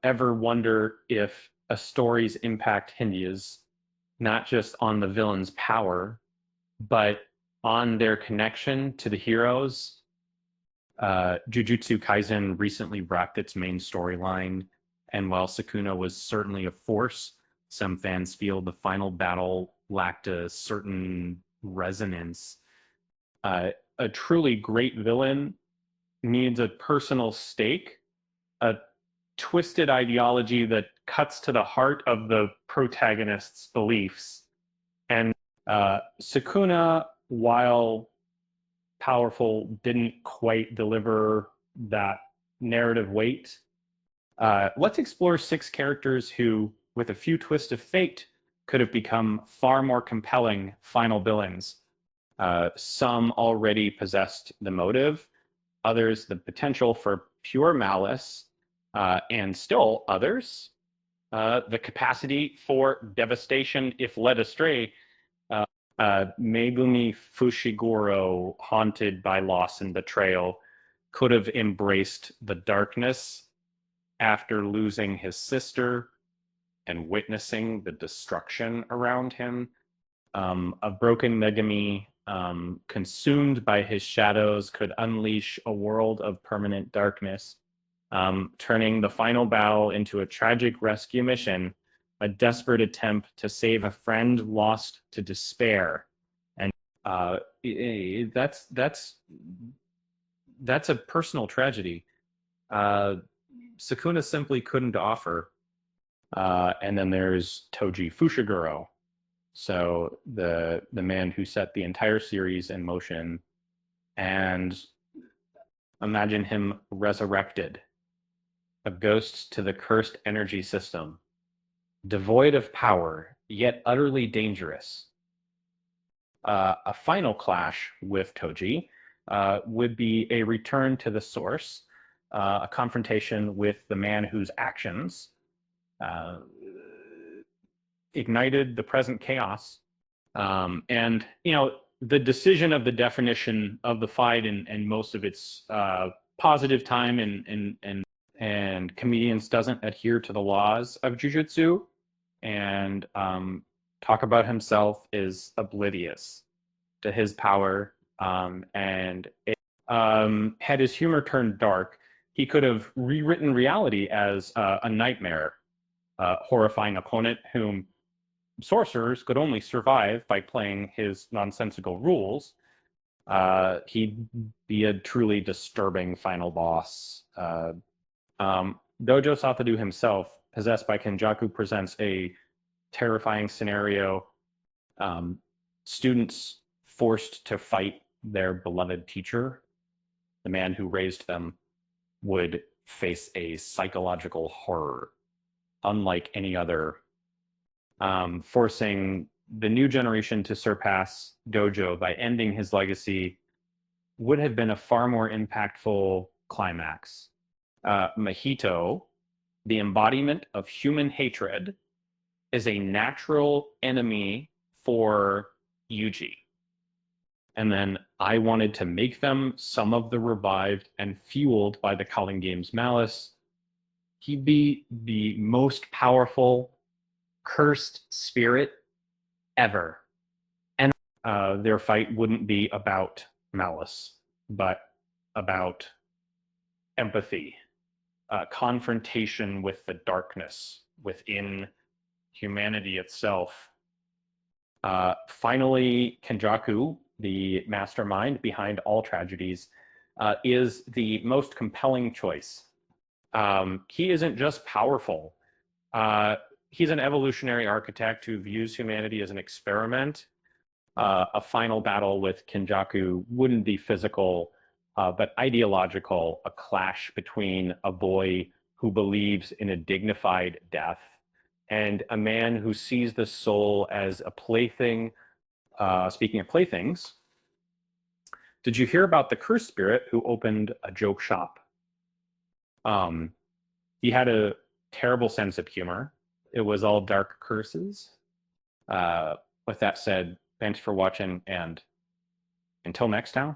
ever wonder if a story's impact hinges not just on the villain's power, but on their connection to the heroes? Jujutsu Kaisen recently wrapped its main storyline, and while Sukuna was certainly a force, some fans feel the final battle lacked a certain resonance. A truly great villain needs a personal stake, a twisted ideology that cuts to the heart of the protagonist's beliefs. And Sukuna, while powerful, didn't quite deliver that narrative weight. Let's explore six characters who, with a few twists of fate, could have become far more compelling final villains. Some already possessed the motive, others the potential for pure malice, and still others the capacity for devastation if led astray. Megumi Fushiguro, haunted by loss and betrayal, could have embraced the darkness after losing his sister and witnessing the destruction around him. A broken Megami, consumed by his shadows, could unleash a world of permanent darkness, turning the final battle into a tragic rescue mission, a desperate attempt to save a friend lost to despair. And that's a personal tragedy. Sukuna simply couldn't offer. And then there's Toji Fushiguro, so the man who set the entire series in motion. And imagine him resurrected, a ghost to the cursed energy system, devoid of power, yet utterly dangerous. A final clash with Toji would be a return to the source, a confrontation with the man whose actions ignited the present chaos. And, the decision of the definition of the fight and most of its positive time and comedians doesn't adhere to the laws of jujutsu, and talk about himself is oblivious to his power. Had his humor turned dark, he could have rewritten reality as a nightmare, horrifying opponent whom sorcerers could only survive by playing his nonsensical rules. He'd be a truly disturbing final boss. Dojo Satoru himself, possessed by Kenjaku, presents a terrifying scenario. Students forced to fight their beloved teacher, the man who raised them, would face a psychological horror unlike any other, forcing the new generation to surpass Dojo by ending his legacy would have been a far more impactful climax. Mahito, the embodiment of human hatred, is a natural enemy for Yuji. And then I wanted to make them some of the revived and fueled by the Calling Game's malice. He'd be the most powerful cursed spirit ever. And their fight wouldn't be about malice, but about empathy, confrontation with the darkness within humanity itself. Finally, Kenjaku, the mastermind behind all tragedies, is the most compelling choice. He isn't just powerful. He's an evolutionary architect who views humanity as an experiment. A final battle with Kenjaku wouldn't be physical, but ideological, a clash between a boy who believes in a dignified death and a man who sees the soul as a plaything. Speaking of playthings, did you hear about the cursed spirit who opened a joke shop? He had a terrible sense of humor. It was all dark curses. With that said, thanks for watching, and until next time.